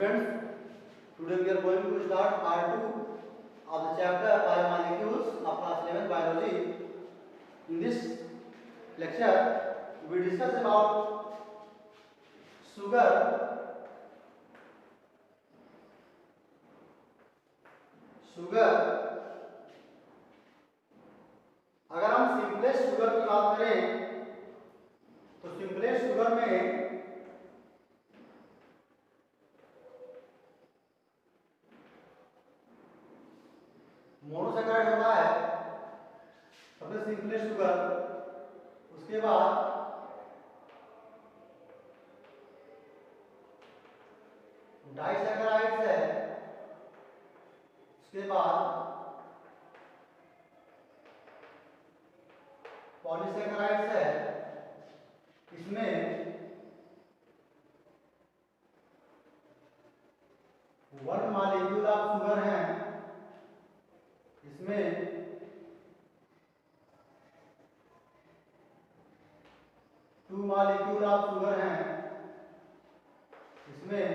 Friends, today we are going to start part 2 of the chapter Biomolecules of class 11 Biology. In this lecture, we discuss about sugar. अगर हम simplest sugar की बात करें तो simplest sugar में monosaccharide होता है सबसे सिंपलेस्ट शुगर। उसके बाद डाइसैकेराइड्स है। उसके बाद पॉलीसैकेराइड्स है। इसमें वन मॉलिक्यूल ऑफ शुगर है। इसमें टू मॉलिक्यूल ऑफ शुगर हैं। इसमें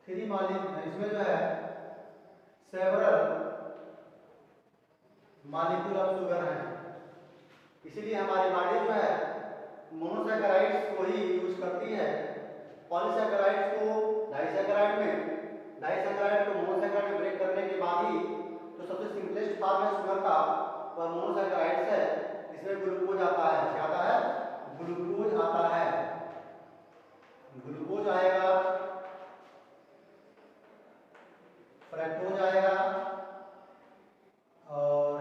थ्री मॉलिक्यूल, इसमें जो है सेवरल मॉलिक्यूल ऑफ शुगर हैं। इसीलिए हमारी बॉडी जो है मोनोसैकेराइड्स को ही यूज करती है। पॉलीसैकेराइड्स को डाइसैकेराइड में, डाइसैकेराइड को मोनोसैकेराइड में ब्रेक करने के बाद ही जो सबसे सिंपलेस्ट फॉर्म है शुगर का वह मोनोसैकेराइड्स है। इसमें ग्लूकोज आता है। क्या आता है? ग्लूकोज आता है। ग्लूकोज आएगा, फ्रक्टोज आएगा और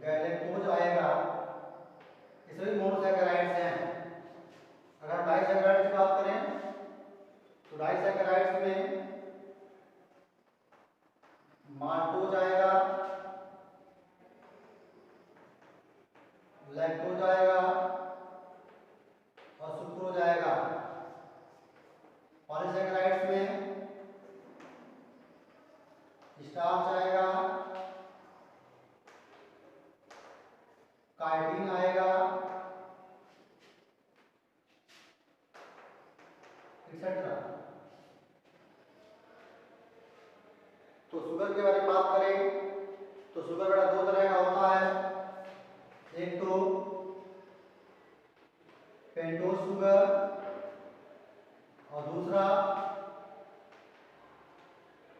गैलेक्टोज आएगा। ये सभी मोनोसैकेराइड्स हैं। अगर डाइसैकेराइड्स की बात करें तो डाइसैकेराइड्स में माल्टोज आएगा, लैक्टोज आएगा और सुक्रोज आएगा। पॉलीसैकेराइड्स में स्टार्च आएगा, काइटिन आएगा, एक्सेट्रा। तो शुगर के बारे में बात करें तो शुगर बेटा दो तरह का होता है। एक तो पेंटोज शुगर और दूसरा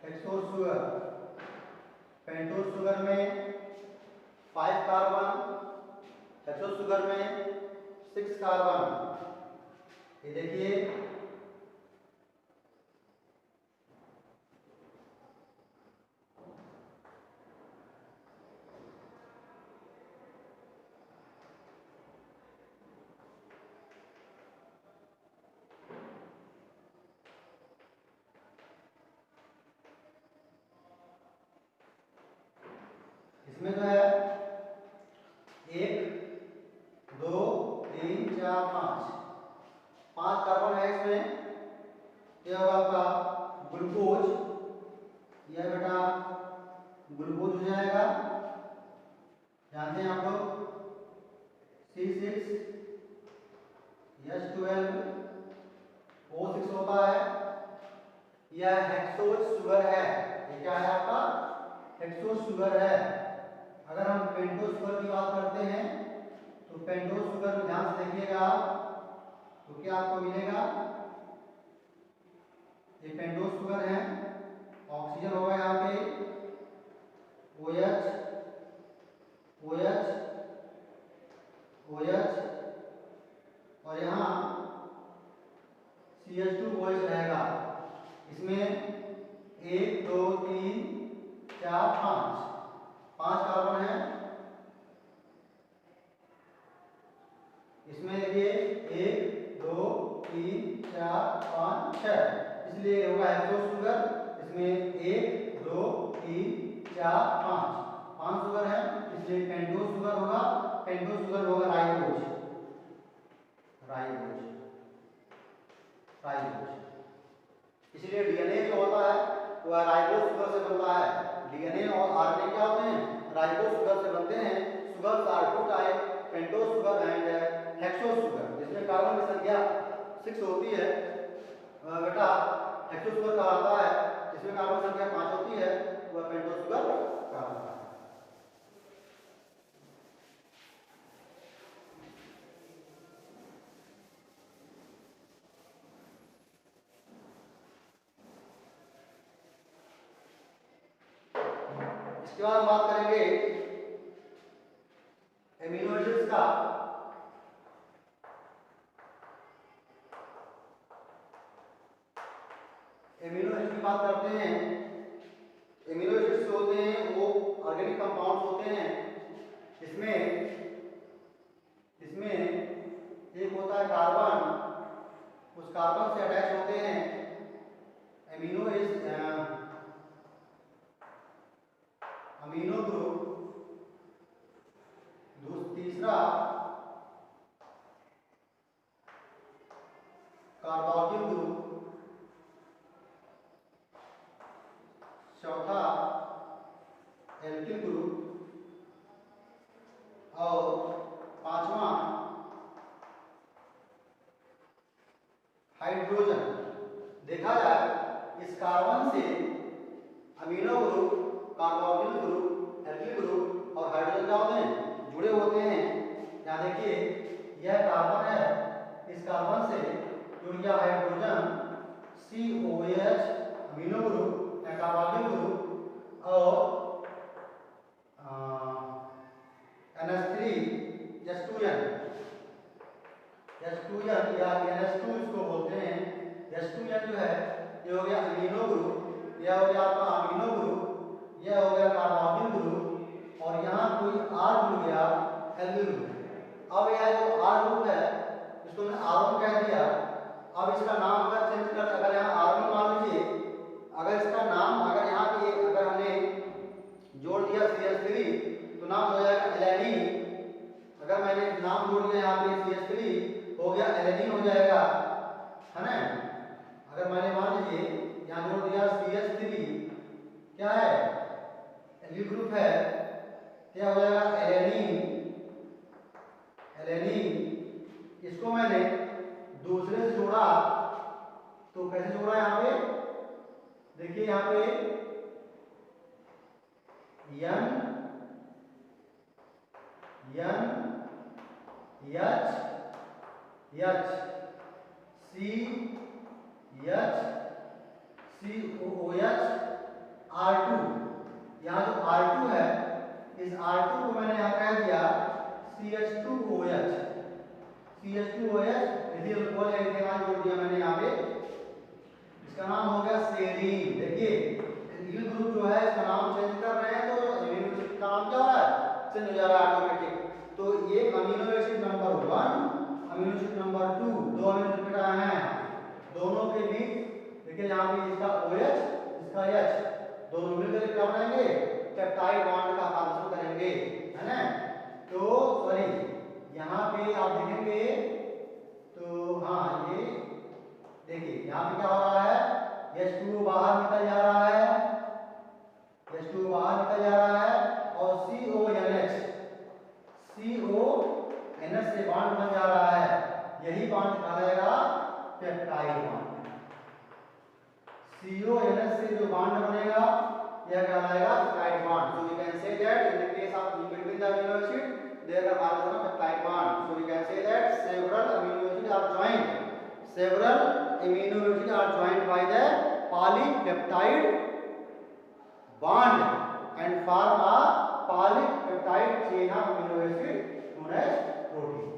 हेक्सोज शुगर। पेंटोज शुगर में 5 कार्बन, हेक्सोज शुगर में 6 कार्बन। ये देखिए इसमें जो है 1 2 3 4 5 कार्बन है। इसमें यह होगा आपका ग्लूकोज। यह बेटा ग्लूकोज हो जाएगा। जानते हैं आप लोग C6 H12 O6 होता है। यह हेक्सोज शुगर है। ये क्या है आपका? हेक्सोज शुगर है। अगर हम पेंटोज शुगर की बात करते हैं तो पेंटोज शुगर में ध्यान से देखिएगा तो क्या आपको मिलेगा? ये पेंटोज शुगर है। ऑक्सीजन होगा यहाँ पे OH OH OH और यहाँ CH2OH रहेगा। इसमें 1 2 3 4 5 कार्बन है। इसमें देखिए 1 2 3 4 5 6, इसलिए होगा हेक्सोज शुगर। इसमें 1 2 3 4 5 शुगर है, इसलिए पेंटोज शुगर होगा। पेंटोज शुगर होगा राइबोज। राइबोज राइबोज इसलिए डीएनए जो होता है वह राइबोज शुगर से बनता है। डीएनए और आरएनए क्या होते हैं? राइबोज शुगर से बनते हैं। Sugar are 2 type, pentose sugar 6 होती है बेटा हेक्सो शुगर कहलाता है, जिसमें कार्बन संख्या 5 होती है वह पेंटोस शुगर कहलाता है। इसके बाद हम बात करेंगे एमिनो एसिड्स का। एमिनो एसिड की बात करते हैं। एमिनो एसिड्स होते हैं वो ऑर्गेनिक कंपाउंड्स होते हैं, इसमें एक होता है कार्बन, उस कार्बन से अटैच होते हैं अमीनो ग्रुप, तीसरा कार्बोक्सिल ग्रुप, चौथा एल्किल ग्रुप और पांचवा हाइड्रोजन। देखा जाए इस कार्बन से amino group, carboxyl group, alkyl group और हाइड्रोजन क्या होते हैं, जुड़े होते हैं। यहाँ देखिए यह कार्बन है, इस कार्बन से जुड़ गया हाइड्रोजन COH अमीनो ग्रुप या कार्बोक्सिल ग्रुप और NH3 H2N या NH2 इसको बोलते हैं। H2N जो है ये हो गया अमीनो ग्रुप, यह हो गया आपका अमीनो ग्रुप, यह हो गया कार्बोक्सिल ग्रुप और यहाँ कोई R जुड़ गया एल्किल ग्रुप। अब यह जो R ग्रुप है इसको मैंने R1 कह दिया। अब इसका नाम अगर चेंज कर, अगर यहाँ R1 मान लीजिए, अगर इसका नाम अगर यहाँ पे अगर हमने जोड़ दिया CH3 तो नाम हो जाएगा एलेनिन। अगर मैंने नाम जोड़ दिया यहाँ पे CH3 हो गया एलेनिन हो जाएगा, है ना। अगर मैंने मान लीजिए यहाँ जोड़ दिया CH3 क्या है एल्किल ग्रुप है, क्या हो जाएगा एलेनिन। इसको मैंने दूसरे से जोड़ा तो कैसे जोड़ा, यहाँ पे देखिए यहाँ पे R2, यहाँ जो R2 है इस R2 को मैंने यहाँ कह दिया CH2OH इथाइल अल्कोहल या इथेनॉल जोड़ दिया मैंने यहाँ पे, इसका नाम हो गया सेरीन। देखिए एल्किल ग्रुप जो है इसका नाम चेंज कर रहे हैं तो अमीनो एसिड का नाम क्या हो रहा है, चेंज हो जा रहा है ऑटोमेटिक। तो ये amino acid number 1, amino acid number 2, दो अमीनो एसिड का है, दोनों के बीच देखिए यहाँ पे इसका OH इसका H, दोनों मिलकर क्या बनाएंगे, पेप्टाइड बॉन्ड का फॉर्मेशन करेंगे, है ना। तो सॉरी यहाँ पे आप देखेंगे तो हाँ ये देखिए यहाँ पे क्या हो रहा है, H2O बाहर निकल जा रहा है, H2O बाहर निकल जा रहा है और CONH से बॉन्ड बन जा रहा है, यही बॉन्ड कहलाएगा पेप्टाइड बॉन्ड। CONH से जो बॉन्ड बनेगा यह कहलाएगा peptide bond. So we can say that in the case of between the amino acid there are formation of peptide bond. So we can say that several amino acids are joined by the polypeptide bond and form a polypeptide chain of amino acid known as protein.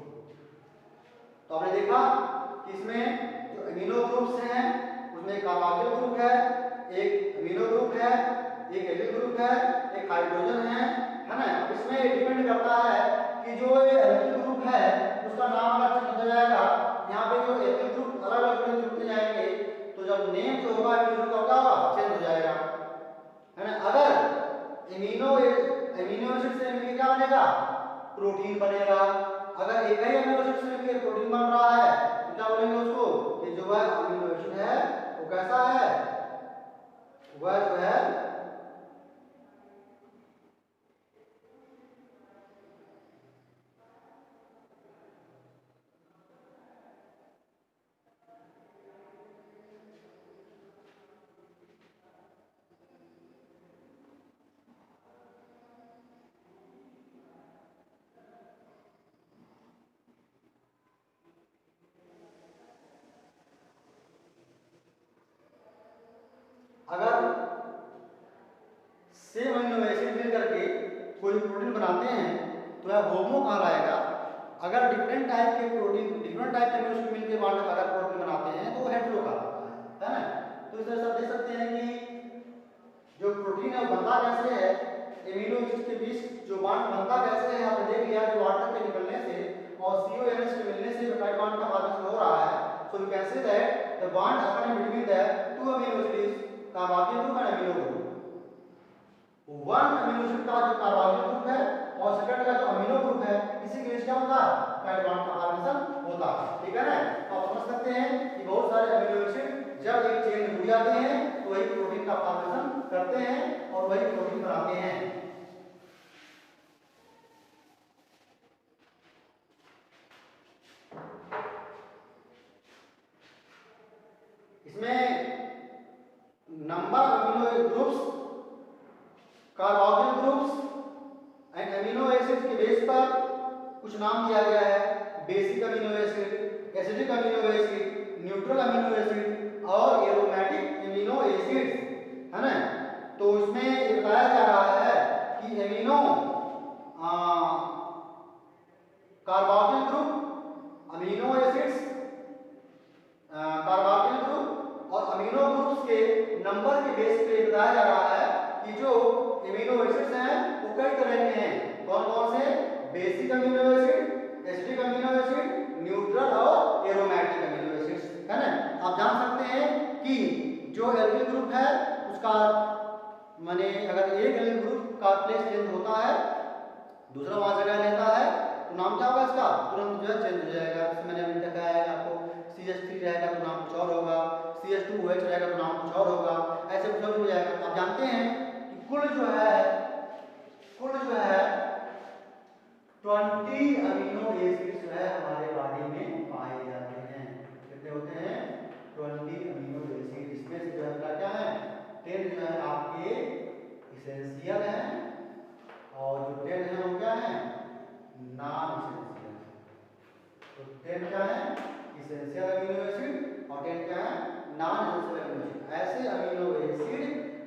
तो आपने देखा कि इसमें जो amino groups हैं उसमें एक carboxyl group है, एक अमीनो ग्रुप है, एक एल्किल ग्रुप है, एक हाइड्रोजन है ना। अब इसमें डिपेंड करता है कि जो ये एल्किल ग्रुप है उसका नाम अलग चेंज हो जाएगा। यहाँ पे जो एल्किल ग्रुप अलग अलग जुड़ते जाएंगे तो जब नेम जो होगा एल्किल ग्रुप का क्या होगा, चेंज हो जाएगा, है ना। अगर एमिनो एसिड से मिलकर क्या बनेगा, प्रोटीन बनेगा। अगर एक ही अमीनो एसिड से मिलकर प्रोटीन बन रहा है तो क्या बोलेंगे उसको कि जो है अमीनो एसिड है वो कैसा है, वह जो है प्रोटीन बनाते हैं तो वह होमो कहलाएगा। अगर डिफरेंट टाइप के प्रोटीन, डिफरेंट टाइप के अमीनो एसिड मिलकर बॉन्ड अगर प्रोटीन बनाते हैं तो वो हेटेरो कहलाता है ना। तो इस तरह से आप देख सकते हैं कि जो प्रोटीन है वो बनता कैसे है, एमिनो एसिड के बीच जो बॉन्ड बनता कैसे है, आपने देख लिया कि वाटर के निकलने से और CONH के मिलने से पेप्टाइड बॉन्ड का फॉर्मेशन हो रहा है। So we can say that the bond happen between the two amino acids carboxyl group and amino group. One amino acid का जो कार्बोक्सिल ग्रुप है और सेकंड का जो अमीनो ग्रुप है, इसी के बीच क्या होता है, पेप्टाइड बॉन्ड का फॉर्मेशन होता है। ठीक है ना। तो आप समझ सकते हैं कि बहुत सारे अमीनो एसिड जब एक चेन में जुड़ जाते हैं तो वही प्रोटीन का फॉर्मेशन करते हैं और वही प्रोटीन बनाते हैं। इसमें number of amino groups, carboxyl groups and amino acid के बेस पर कुछ नाम दिया गया है। Basic amino acid, acidic amino acid, neutral amino acid और एरोमेटिक अमीनो एसिड्स, है ना। तो इसमें ये बताया जा रहा है कि amino carboxyl group, amino acids, carboxyl group और अमीनो ग्रुप्स के नंबर के बेस पे बताया जा रहा है कि जो अमीनो एसिड्स हैं वो कई तरह के हैं। कौन कौन से, basic amino acid, acidic amino acid, neutral और एरोमेटिक अमीनो एसिड्स, है ना। आप जान सकते हैं कि जो एल्किल ग्रुप है उसका माने अगर एक एल्किल ग्रुप का प्लेस चेंज होता है, दूसरा वहां जगह लेता है तो नाम क्या होगा इसका, तुरंत जो है चेंज हो जाएगा। जैसे मैंने अभी दिखाया है आपको, CH3 रहेगा तो नाम कुछ और होगा, CH2OH रहेगा तो नाम कुछ और होगा, ऐसे कुछ और हो जाएगा। आप जानते हैं कि कुल जो है 20 अमीनो एसिड जो है हमारे बॉडी में पाए जाते हैं। कितने होते हैं, 20 अमीनो एसिड। इसमें से जो है क्या है, 10 जो है आपके इसेंशियल हैं और जो 10 है वो क्या है, नॉन इसेंशियल। तो 10 क्या है, इसेंशियल अमीनो एसिड और 10 क्या है, नॉन इसेंशियल अमीनो एसिड। ऐसे अमीनो एसिड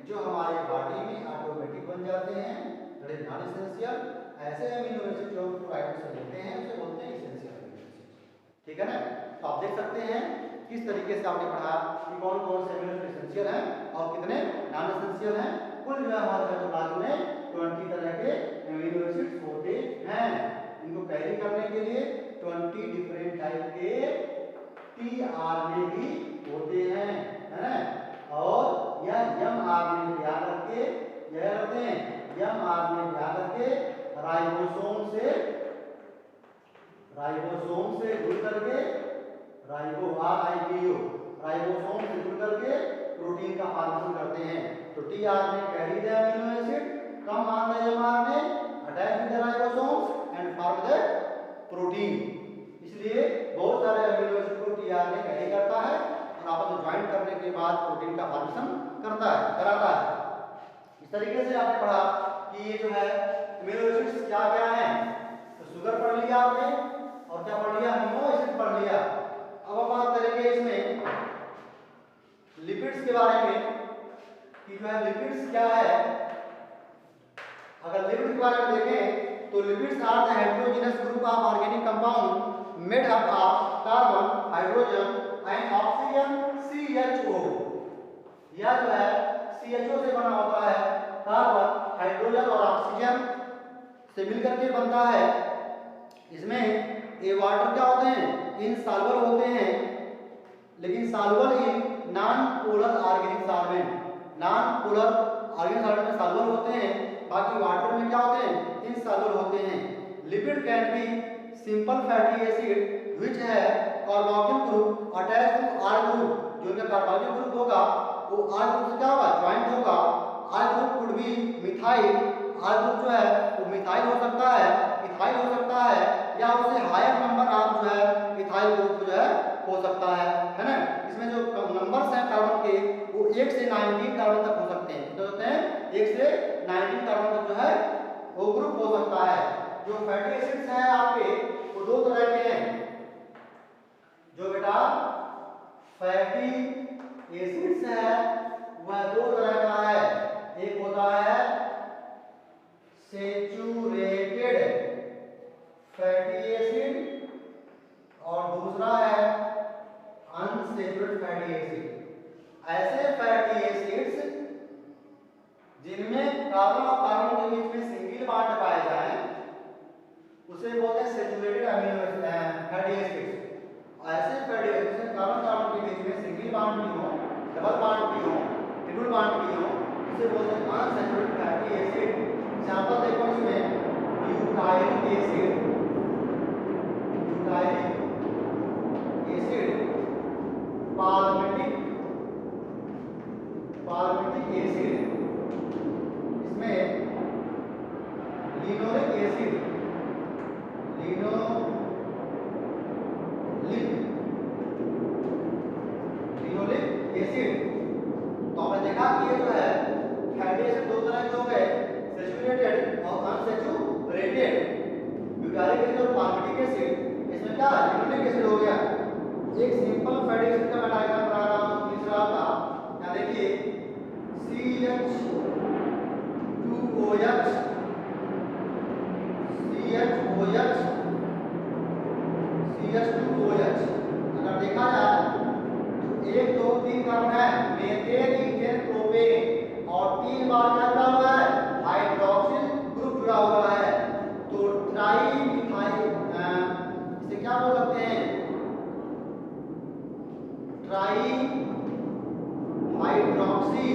जो हमारे बॉडी में ऑटोमेटिक बन जाते हैं, नॉन इसेंशियल। ऐसे अमीनो एसिड जो हम प्रोटीन से लेते हैं उसे बोलते हैं इसेंशियल अमीनो एसिड। ठीक है ना। तो आप देख सकते हैं किस तरीके से आपने पढ़ा कि कौन कौन से अमीनो एसिड इसेंशियल हैं और कितने नॉन इसेंशियल हैं। कुल जो है हमारे साइटोप्लाज्म में 20 तरह के अमीनो एसिड्स होते हैं। इनको कैरी करने के लिए 20 डिफरेंट टाइप के tRNA भी होते हैं, है ना। और यह mRNA को याद रखके, यह रखते हैं mRNA को याद रखके राइबोसोम से जुड़ करके राइबोसोम से जुड़ करके प्रोटीन का फॉर्मेशन करते हैं। तो tRNA carry the amino acid, come on the mRNA, attach with the ribosomes and form the protein. इसलिए बहुत सारे अमीनो एसिड को tRNA कैरी करता है और आपस में ज्वाइन करने के बाद प्रोटीन का फॉर्मेशन कराता है। इस तरीके से आपने पढ़ा कि ये जो है अमीनो एसिड्स क्या क्या हैं। तो शुगर पढ़ लिया आपने और क्या पढ़ लिया, अमीनो एसिड पढ़ लिया। अब हम बात करेंगे इसमें लिपिड्स के बारे में कि जो है लिपिड्स क्या है। अगर लिपिड के बारे में देखें तो lipids are the heterogeneous group of organic compound made up of carbon, hydrogen and oxygen, CHO। यह जो है CHO से बना होता है, कार्बन, हाइड्रोजन और ऑक्सीजन से मिलकर के बनता है। इसमें ये वाटर क्या होते हैं, इनसॉल्युबल होते हैं, लेकिन soluble in non polar organic solvent. Non polar organic solvent में सॉल्युबल होते हैं, बाकी वाटर में क्या होते हैं, इनसॉल्युबल होते हैं। Lipid can be simple fatty acid which है carboxyl group attach to R group. जो इनका कार्बोक्सिल ग्रुप होगा वो R ग्रुप से क्या होगा, ज्वाइंट होगा। R group could be methyl, R group जो है वो मिथाइल हो सकता है, इथाइल हो सकता है, या उससे हायर नंबर ऑफ जो है इथाइल ग्रुप जो है हो सकता है ना। इसमें जो नंबर्स हैं कार्बन के वो 1 से 19 कार्बन तक हो सकते हैं। तो होते हैं 1 से 19 कार्बन तक जो है वो ग्रुप हो सकता है। जो फैटी एसिड्स हैं आपके वो 2 तरह के हैं। जो बेटा फैटी एसिड्स है वह 2 तरह का है। एक होता है सेचुरेटेड फैटी एसिड और दूसरा है अनसैचुरेटेड फैटी एसिड। ऐसे फैटी एसिड्स जिनमें कार्बन और कार्बन के बीच में सिंगल बॉन्ड पाए जाए उसे बोलते हैं सैचुरेटेड अमीनो फैटी एसिड्स। ऐसे फैटी एसिड्स में कार्बन कार्बन के बीच में सिंगल बॉन्ड भी हो, डबल बॉन्ड भी हो, ट्रिपल बॉन्ड भी हो, उसे बोलते हैं अनसैचुरेटेड फैटी एसिड। एग्जांपल देखो इसमें ब्यूटाइलिक एसिड, ब्यूटाइलिक एसिड, पाल्मिटिक एसिड, इसमें लिनोलिक एसिड, लिनोलिक एसिड। तो आपने देखा कि ये जो है फैटी एसिड दो तरह के हो गए, सैचुरेटेड और अनसैचुरेटेड। ब्यूटाइलिक एसिड और पाल्मिटिक एसिड, इसमें क्या लिनोलिक एसिड हो गया। एक सिंपल फैटी एसिड का मैं डायग्राम बना रहा हूं ग्लिसरॉल का। यहां देखिए CH2OH, CH2OH अगर देखा जाए तो 1 2 3 कार्बन है, मेथेन इथेन प्रोपेन, और 3 बार क्या जुड़ा हुआ है, हाइड्रोक्सिल ग्रुप जुड़ा हुआ है। तो ट्राई मिथाइल, इसे क्या बोल सकते हैं, try hydroxy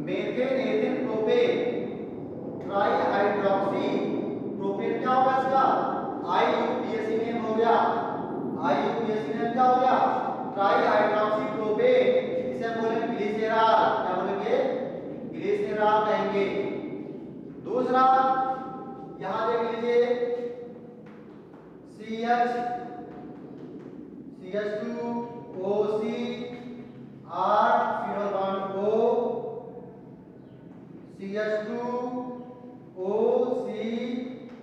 methane ethane propane, try hydroxy propane क्या होगा इसका, IUPAC नेम हो गया। IUPAC नेम क्या हो गया, ट्राई हाइड्रोक्सी प्रोपेन। इसे हम बोलेंगे ग्लिसरॉल, क्या बोलेंगे, ग्लिसरॉल कहेंगे। दूसरा यहां देख लीजिए CH2OC R फिर bond O, CH2OC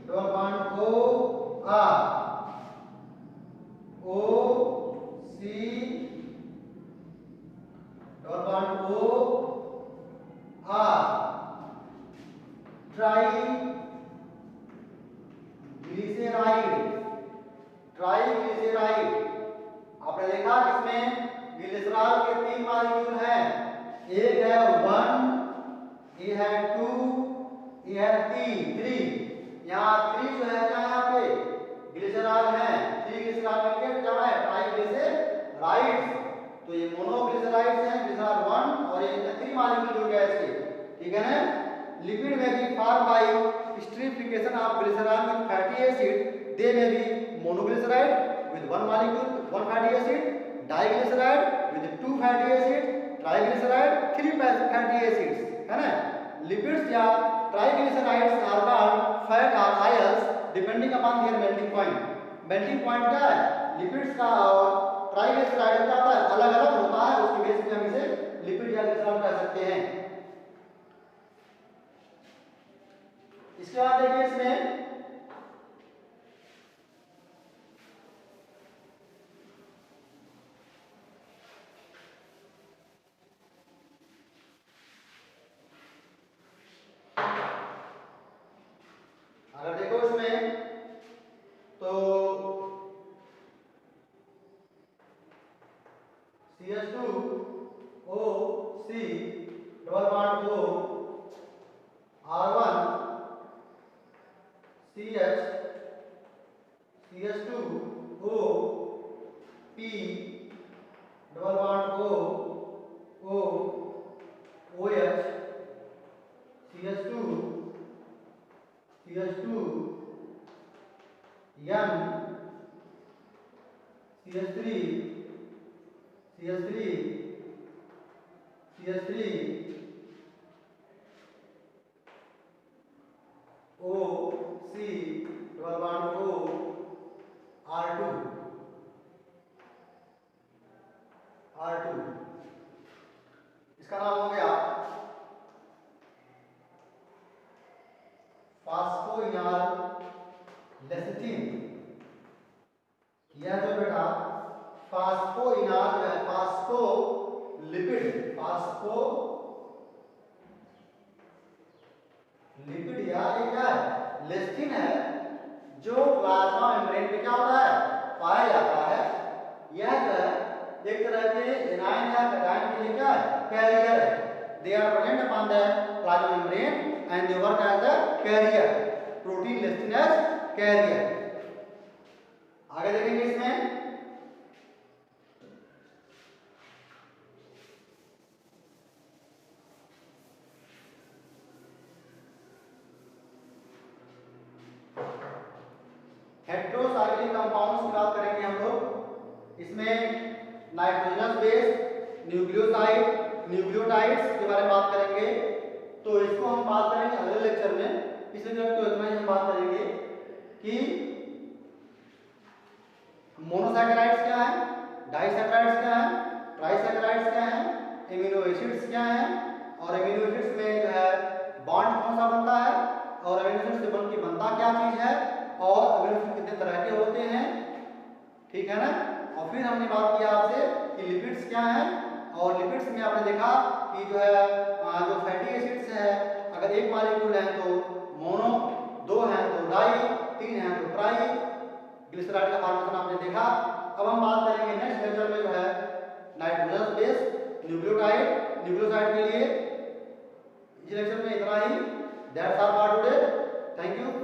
double bond O R, OC double bond O R, triglyceride. आपने देखा इसमें ग्लिसरॉल के 3 मॉलिक्यूल हैं, एक है 1, ये है 2, ये है 3। यहाँ 3 जो है क्या यहाँ पे ग्लिसरॉल है, 3 ग्लिसरॉल मिलकर क्या है ट्राइग्लिसराइड्स। तो ये मोनोग्लिसराइड्स हैं, ग्लिसरॉल 1 और ये 3 मॉलिक्यूल जुड़ गया इसके, ठीक है ना। लिपिड में भी form by esterification of glycerol with fatty acid, they may be monoglyceride with 1 molecule 1 fatty acid, diglyceride with 2 fatty acid, triglyceride 3 fatty acids, है ना। लिपिड्स या ट्राइग्लिसराइड्स आर कॉल्ड फैट और oils depending upon their melting point. Melting point क्या है, lipids का और triglyceride का अलग अलग होता है, उसकी बेस पे हम इसे लिपिड या ग्लिसरॉल कह सकते हैं। इसके बाद देखिए इसमें अगर देखो इसमें तो CH2OC double bond O R1 CH2O P double bond O OH CH2 N CH3 OC double bond O R2 इसका नाम हो गया फास्फोइनॉल लेसिथिन। यह जो बेटा फास्फोइनॉल जो है, फास्फोलिपिड या ये क्या है लेसिथिन है, जो प्लाज्मा मेम्ब्रेन पे क्या होता है, पाया जाता है। यह जो है एक तरह के एनायन या कैटायन के लिए क्या है, कैरियर है। They are present upon the plasma membrane and they work as the carrier, protein listed as carrier. आगे देखेंगे इसमें हेटेरोसाइक्लिक कंपाउंड्स की बात करेंगे हम लोग। इसमें नाइट्रोजनस बेस, न्यूक्लियोसाइड, न्यूक्लियोटाइड्स के बारे में बात करेंगे। तो इसको हम बात करेंगे अगले लेक्चर में। इस लेक्चर को इतना ही हम बात करेंगे कि मोनोसैकेराइड्स क्या है, डाइसैकेराइड्स क्या है, ट्राइसैकेराइड्स क्या है, एमिनो एसिड्स क्या है, और एमिनो एसिड्स में जो है बॉन्ड कौन सा बनता है, और एमिनो एसिड से बनके बनता क्या चीज है, और एमिनो एसिड कितने तरह के होते हैं, ठीक है ना। और फिर हमने बात किया आपसे कि लिपिड्स क्या है, और लिपिड्स में आपने देखा कि जो है जो फैटी एसिड्स है, अगर एक मॉलिक्यूल है तो मोनो, दो हैं तो डाई, तीन हैं तो ट्राई, ग्लिसरॉल का फॉर्मेशन आपने देखा। अब हम बात करेंगे नेक्स्ट लेक्चर में जो है नाइट्रोजनस बेस, न्यूक्लियोटाइड, न्यूक्लियोसाइड के लिए। इस लेक्चर में इतना ही। That's all for today. Thank you.